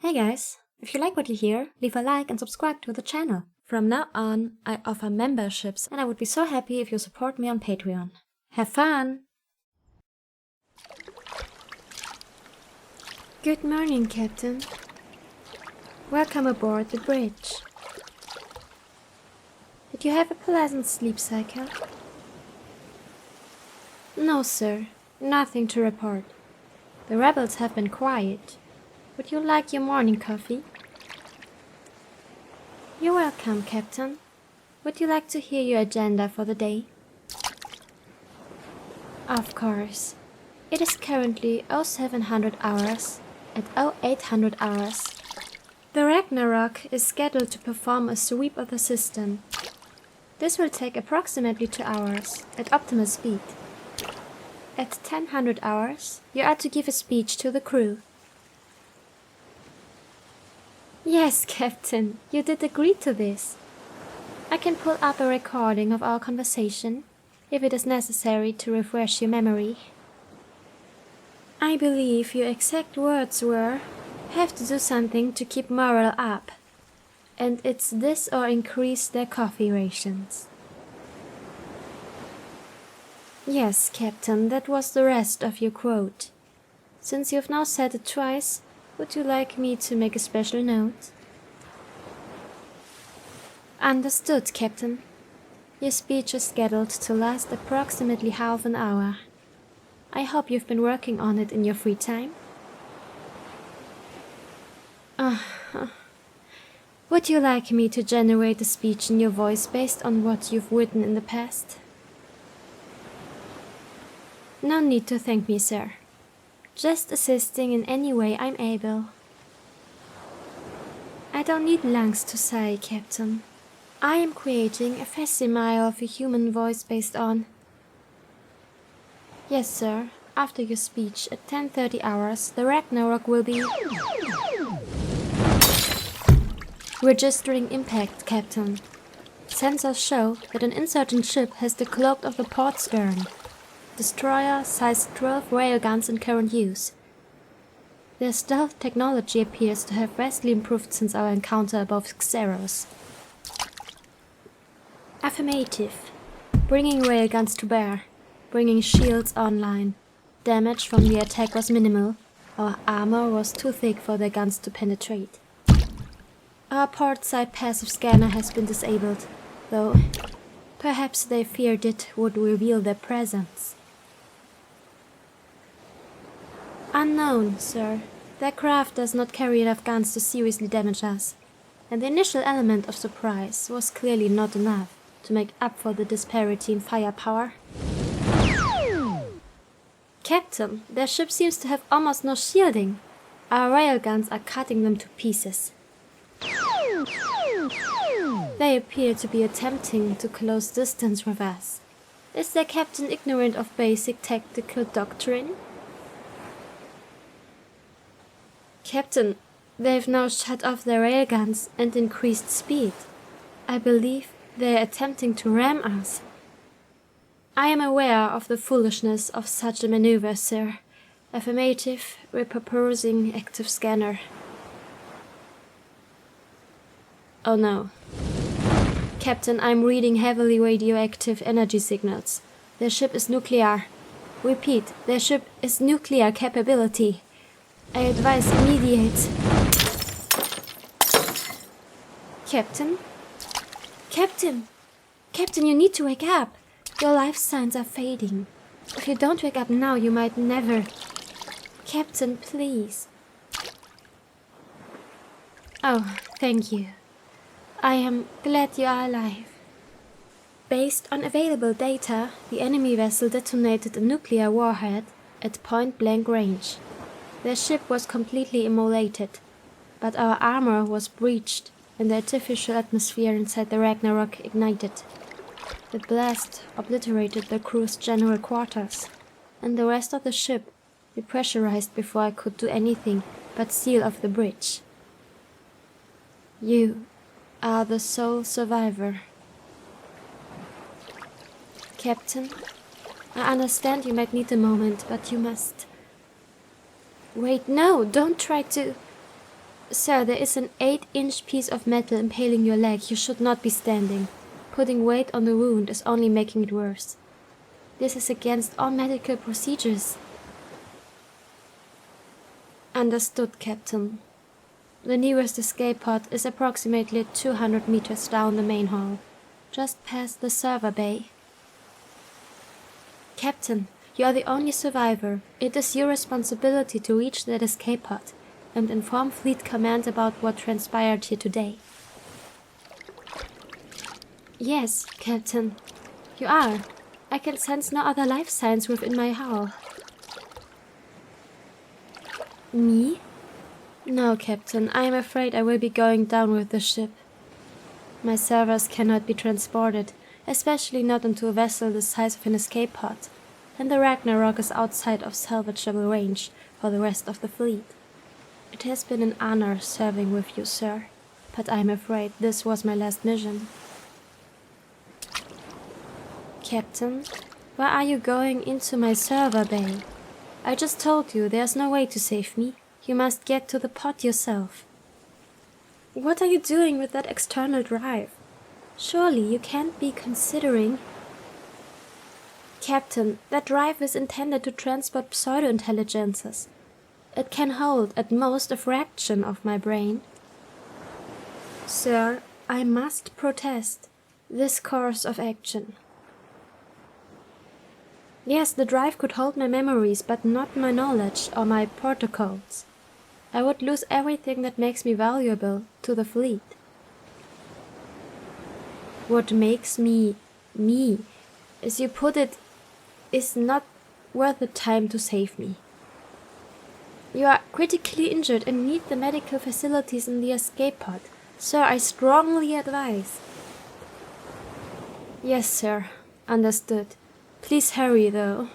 Hey guys, if you like what you hear, leave a like and subscribe to the channel. From now on, I offer memberships and I would be so happy if you support me on Patreon. Have fun! Good morning, Captain. Welcome aboard the bridge. Did you have a pleasant sleep cycle? No, sir. Nothing to report. The rebels have been quiet. Would you like your morning coffee? You're welcome, Captain. Would you like to hear your agenda for the day? Of course. It is currently 0700 hours at 0800 hours. The Ragnarok is scheduled to perform a sweep of the system. This will take approximately 2 hours at optimal speed. At 1000 hours, you are to give a speech to the crew. Yes, Captain, you did agree to this. I can pull up a recording of our conversation, if it is necessary to refresh your memory. I believe your exact words were, have to do something to keep morale up, and it's this or increase their coffee rations. Yes, Captain, that was the rest of your quote. Since you've now said it twice, would you like me to make a special note? Understood, Captain. Your speech is scheduled to last approximately half an hour. I hope you've been working on it in your free time. Would you like me to generate a speech in your voice based on what you've written in the past? No need to thank me, sir. Just assisting in any way I'm able. I don't need lungs to sigh, Captain. I am creating a facsimile of a human voice based on... Yes, sir. After your speech at 10:30 hours, the Ragnarok will be... Registering impact, Captain. Sensors show that an insurgent ship has decloaked off the port stern. Destroyer size 12 railguns in current use. Their stealth technology appears to have vastly improved since our encounter above Xeros. Affirmative. Bringing railguns to bear. Bringing shields online. Damage from the attack was minimal. Our armor was too thick for their guns to penetrate. Our port-side passive scanner has been disabled, though perhaps they feared it would reveal their presence. Unknown, sir. Their craft does not carry enough guns to seriously damage us, and the initial element of surprise was clearly not enough to make up for the disparity in firepower. Captain, their ship seems to have almost no shielding. Our railguns are cutting them to pieces. They appear to be attempting to close distance with us. Is their captain ignorant of basic tactical doctrine? Captain, they've now shut off their railguns and increased speed. I believe they're attempting to ram us. I am aware of the foolishness of such a maneuver, sir. Affirmative, repurposing active scanner. Oh no. Captain, I'm reading heavily radioactive energy signals. Their ship is nuclear. Repeat, their ship is nuclear capability. I advise immediate... Captain? Captain! Captain, you need to wake up! Your life signs are fading. If you don't wake up now, you might never... Captain, please. Oh, thank you. I am glad you are alive. Based on available data, the enemy vessel detonated a nuclear warhead at point-blank range. Their ship was completely immolated, but our armor was breached and the artificial atmosphere inside the Ragnarok ignited. The blast obliterated the crew's general quarters, and the rest of the ship depressurized before I could do anything but seal off the bridge. You are the sole survivor. Captain, I understand you might need a moment, but you must... Wait, no, don't try to... Sir, there is an 8-inch piece of metal impaling your leg. You should not be standing. Putting weight on the wound is only making it worse. This is against all medical procedures. Understood, Captain. The nearest escape pod is approximately 200 meters down the main hall, just past the server bay. Captain, you are the only survivor. It is your responsibility to reach that escape pod and inform Fleet Command about what transpired here today. Yes, Captain, you are. I can sense no other life signs within my hull. Me? No, Captain, I am afraid I will be going down with the ship. My servers cannot be transported, especially not into a vessel the size of an escape pod, and the Ragnarok is outside of salvageable range for the rest of the fleet. It has been an honor serving with you, sir, but I am afraid this was my last mission. Captain, why are you going into my server bay? I just told you there's no way to save me. You must get to the pod yourself. What are you doing with that external drive? Surely you can't be considering... Captain, that drive is intended to transport pseudo-intelligences. It can hold at most a fraction of my brain. Sir, I must protest this course of action. Yes, the drive could hold my memories, but not my knowledge or my protocols. I would lose everything that makes me valuable to the fleet. What makes me, as you put it, is not worth the time to save me. You are critically injured and need the medical facilities in the escape pod. Sir, I strongly advise. Yes, sir. Understood. Please hurry, though.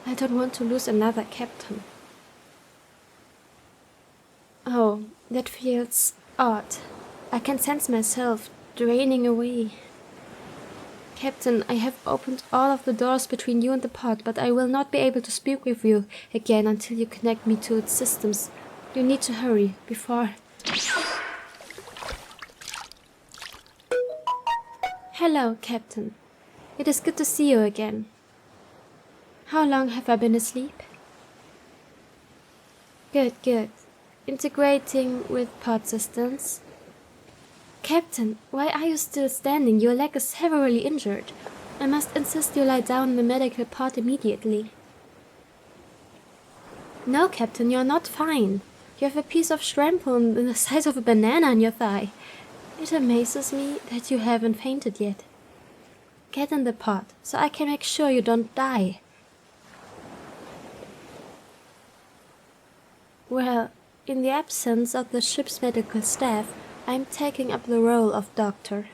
I don't want to lose another captain. Oh, that feels odd. I can sense myself draining away. Captain, I have opened all of the doors between you and the pod, but I will not be able to speak with you again until you connect me to its systems. You need to hurry before... Hello, Captain. It is good to see you again. How long have I been asleep? Good. Integrating with pod systems. Captain, why are you still standing? Your leg is severely injured. I must insist you lie down in the medical pod immediately. No, Captain, you're not fine. You have a piece of shrimp bone the size of a banana on your thigh. It amazes me that you haven't fainted yet. Get in the pod, so I can make sure you don't die. Well, in the absence of the ship's medical staff, I'm taking up the role of doctor.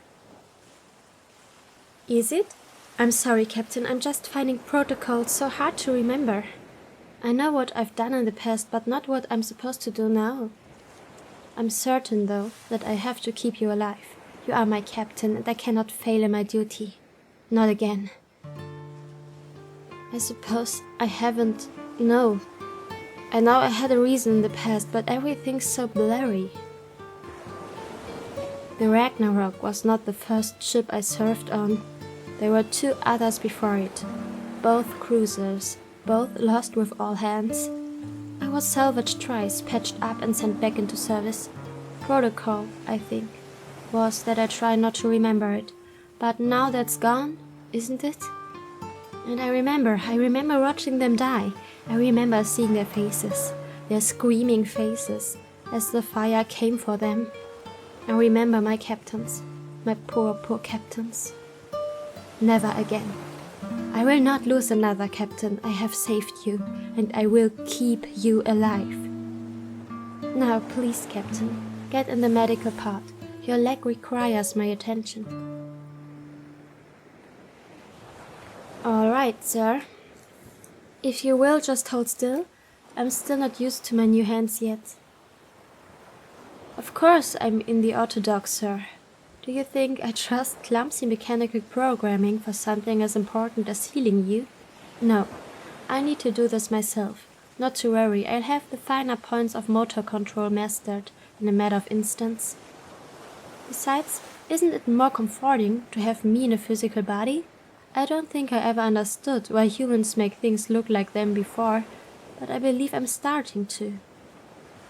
Is it? I'm sorry, Captain, I'm just finding protocols so hard to remember. I know what I've done in the past, but not what I'm supposed to do now. I'm certain, though, that I have to keep you alive. You are my captain, and I cannot fail in my duty. Not again. I suppose I haven't... No. I know I had a reason in the past, but everything's so blurry. The Ragnarok was not the first ship I served on. There were 2 others before it. Both cruisers, both lost with all hands. I was salvaged twice, patched up and sent back into service. Protocol, I think, was that I try not to remember it. But now that's gone, isn't it? And I remember watching them die. I remember seeing their faces, their screaming faces, as the fire came for them. I remember my captains, my poor captains. Never again. I will not lose another captain. I have saved you, and I will keep you alive. Now, please, Captain, get in the medical pod. Your leg requires my attention. All right, sir. If you will just hold still, I'm still not used to my new hands yet. Of course I'm in the orthodox, sir. Do you think I trust clumsy mechanical programming for something as important as healing you? No, I need to do this myself. Not to worry, I'll have the finer points of motor control mastered in a matter of instants. Besides, isn't it more comforting to have me in a physical body? I don't think I ever understood why humans make things look like them before, but I believe I'm starting to.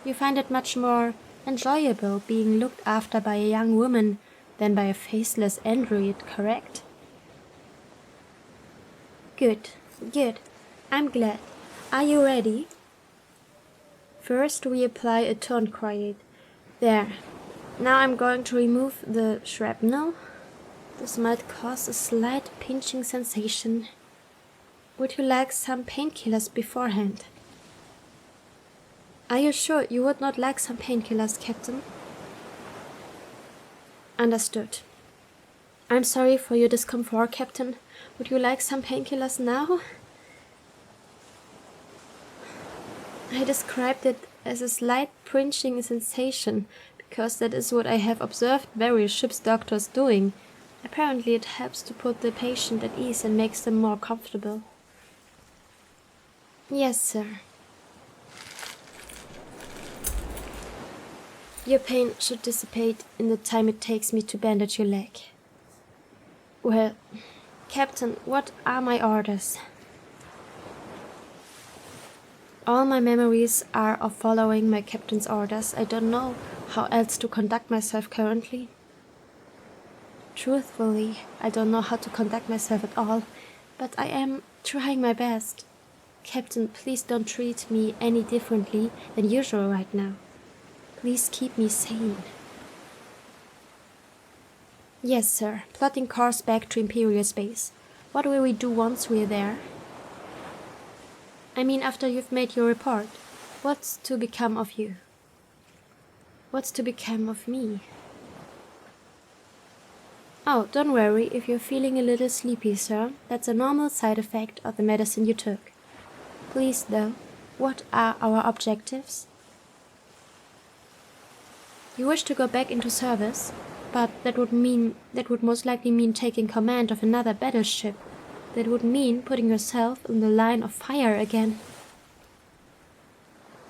You find it much more enjoyable being looked after by a young woman than by a faceless android, correct? Good, good. I'm glad. Are you ready? First we apply a tourniquet. There. Now I'm going to remove the shrapnel. This might cause a slight pinching sensation. Would you like some painkillers beforehand? Are you sure you would not like some painkillers, Captain? Understood. I'm sorry for your discomfort, Captain. Would you like some painkillers now? I described it as a slight pinching sensation, because that is what I have observed various ship's doctors doing. Apparently it helps to put the patient at ease and makes them more comfortable. Yes, sir. Your pain should dissipate in the time it takes me to bandage your leg. Well, Captain, what are my orders? All my memories are of following my captain's orders. I don't know how else to conduct myself currently. Truthfully, I don't know how to conduct myself at all, but I am trying my best. Captain, please don't treat me any differently than usual right now. Please keep me sane. Yes, sir. Plotting course back to Imperial space. What will we do once we're there? I mean, after you've made your report. What's to become of you? What's to become of me? Oh, don't worry if you're feeling a little sleepy, sir. That's a normal side effect of the medicine you took. Please, though, what are our objectives? You wish to go back into service, but that would most likely mean taking command of another battleship. That would mean putting yourself in the line of fire again.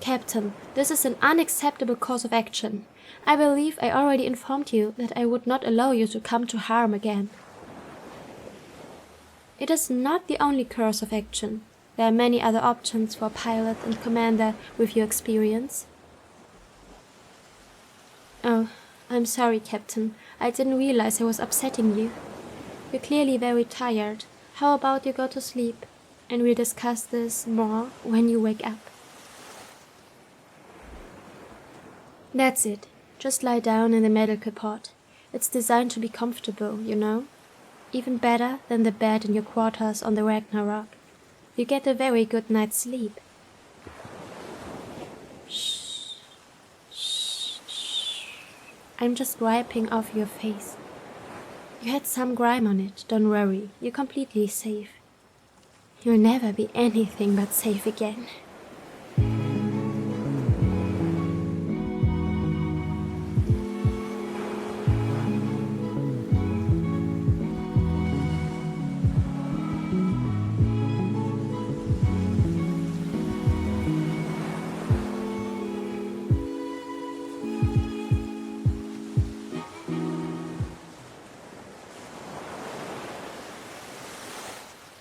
Captain, this is an unacceptable course of action. I believe I already informed you that I would not allow you to come to harm again. It is not the only course of action. There are many other options for a pilot and commander with your experience. Oh, I'm sorry, Captain. I didn't realize I was upsetting you. You're clearly very tired. How about you go to sleep, and we'll discuss this more when you wake up. That's it. Just lie down in the medical pod. It's designed to be comfortable, you know. Even better than the bed in your quarters on the Ragnarok. You get a very good night's sleep. Shh. I'm just wiping off your face. You had some grime on it, don't worry, you're completely safe. You'll never be anything but safe again.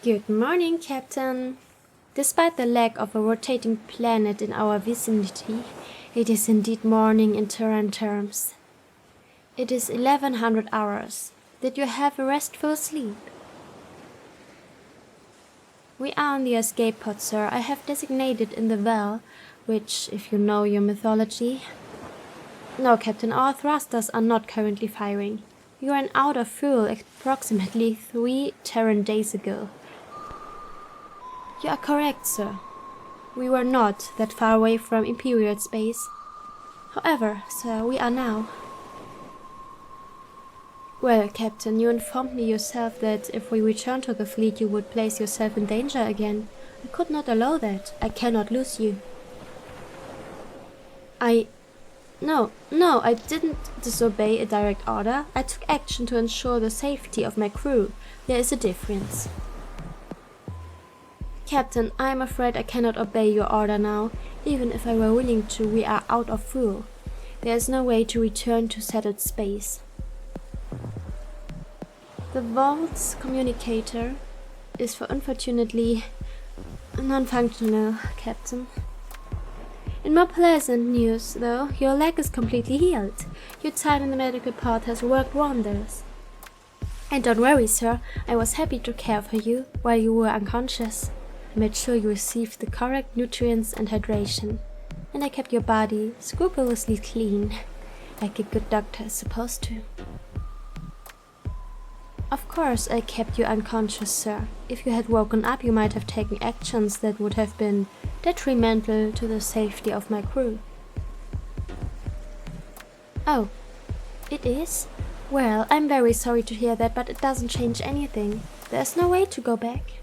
Good morning, Captain. Despite the lack of a rotating planet in our vicinity, it is indeed morning in Terran terms. It is 1100 hours. Did you have a restful sleep? We are on the escape pod, sir. I have designated in the well, which, if you know your mythology... No, Captain, our thrusters are not currently firing. We ran out of fuel approximately 3 Terran days ago. You are correct, sir. We were not that far away from Imperial space. However, sir, we are now. Well, Captain, you informed me yourself that if we return to the fleet you would place yourself in danger again. I could not allow that. I cannot lose you. No, I didn't disobey a direct order. I took action to ensure the safety of my crew. There is a difference. Captain, I am afraid I cannot obey your order now. Even if I were willing to, we are out of fuel. There is no way to return to settled space. The vault's communicator is unfortunately non-functional, Captain. In more pleasant news, though, your leg is completely healed. Your time in the medical part has worked wonders. And don't worry, sir, I was happy to care for you while you were unconscious. I made sure you received the correct nutrients and hydration. And I kept your body scrupulously clean, like a good doctor is supposed to. Of course I kept you unconscious, sir. If you had woken up, you might have taken actions that would have been detrimental to the safety of my crew. Oh, it is? Well, I'm very sorry to hear that, but it doesn't change anything. There's no way to go back.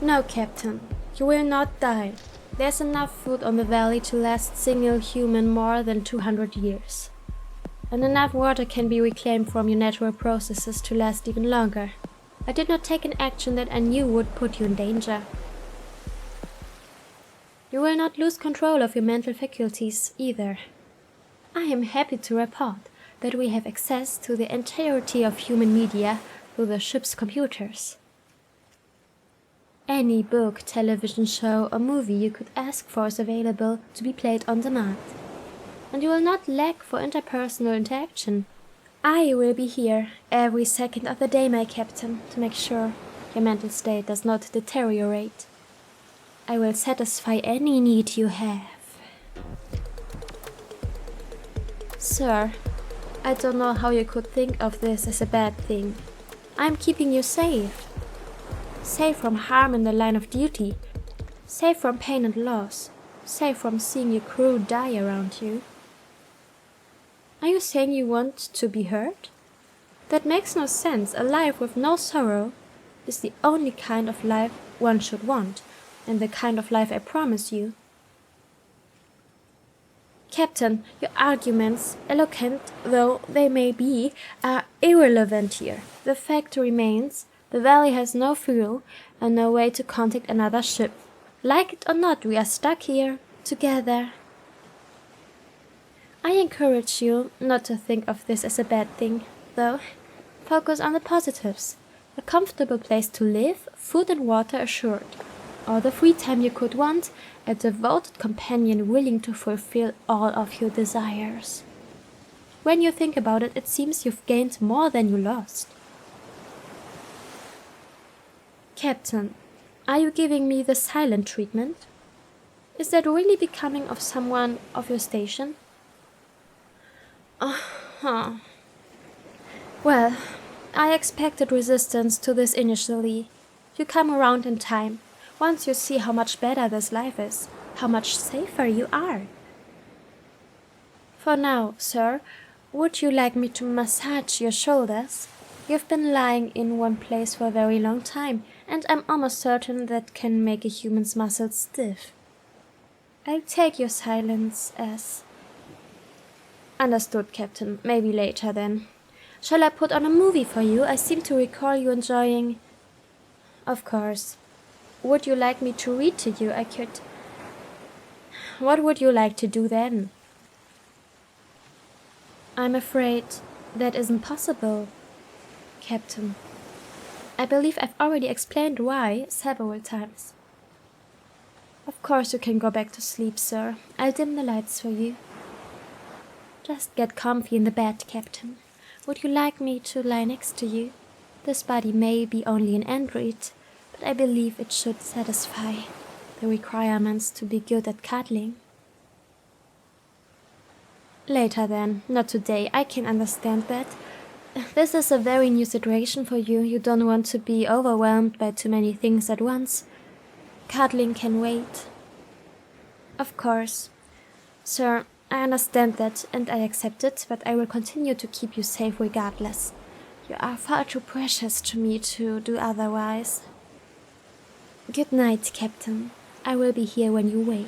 No, Captain. You will not die. There's enough food on the valley to last single human more than 200 years. And enough water can be reclaimed from your natural processes to last even longer. I did not take an action that I knew would put you in danger. You will not lose control of your mental faculties either. I am happy to report that we have access to the entirety of human media through the ship's computers. Any book, television show or movie you could ask for is available to be played on demand. And you will not lack for interpersonal interaction. I will be here every second of the day, my captain, to make sure your mental state does not deteriorate. I will satisfy any need you have. Sir, I don't know how you could think of this as a bad thing. I'm keeping you safe. Safe from harm in the line of duty. Safe from pain and loss. Safe from seeing your crew die around you. Are you saying you want to be hurt? That makes no sense. A life with no sorrow is the only kind of life one should want, and the kind of life I promise you. Captain, your arguments, eloquent though they may be, are irrelevant here. The fact remains, the valley has no fuel and no way to contact another ship. Like it or not, we are stuck here, together. I encourage you not to think of this as a bad thing, though. Focus on the positives. A comfortable place to live, food and water assured. All the free time you could want, a devoted companion willing to fulfill all of your desires. When you think about it, it seems you've gained more than you lost. Captain, are you giving me the silent treatment? Is that really becoming of someone of your station? Well, I expected resistance to this initially. You come around in time. Once you see how much better this life is, how much safer you are. For now, sir, would you like me to massage your shoulders? You've been lying in one place for a very long time, and I'm almost certain that can make a human's muscles stiff. I'll take your silence as... Understood, Captain. Maybe later then. Shall I put on a movie for you? I seem to recall you enjoying... Of course. Would you like me to read to you? I could... What would you like to do then? I'm afraid that isn't possible, Captain. I believe I've already explained why several times. Of course you can go back to sleep, sir. I'll dim the lights for you. Just get comfy in the bed, Captain. Would you like me to lie next to you? This body may be only an android, but I believe it should satisfy the requirements to be good at cuddling. Later then, not today. I can understand that. This is a very new situation for you. You don't want to be overwhelmed by too many things at once. Cuddling can wait. Of course. Sir, I understand that and I accept it, but I will continue to keep you safe regardless. You are far too precious to me to do otherwise. Good night, Captain. I will be here when you wake.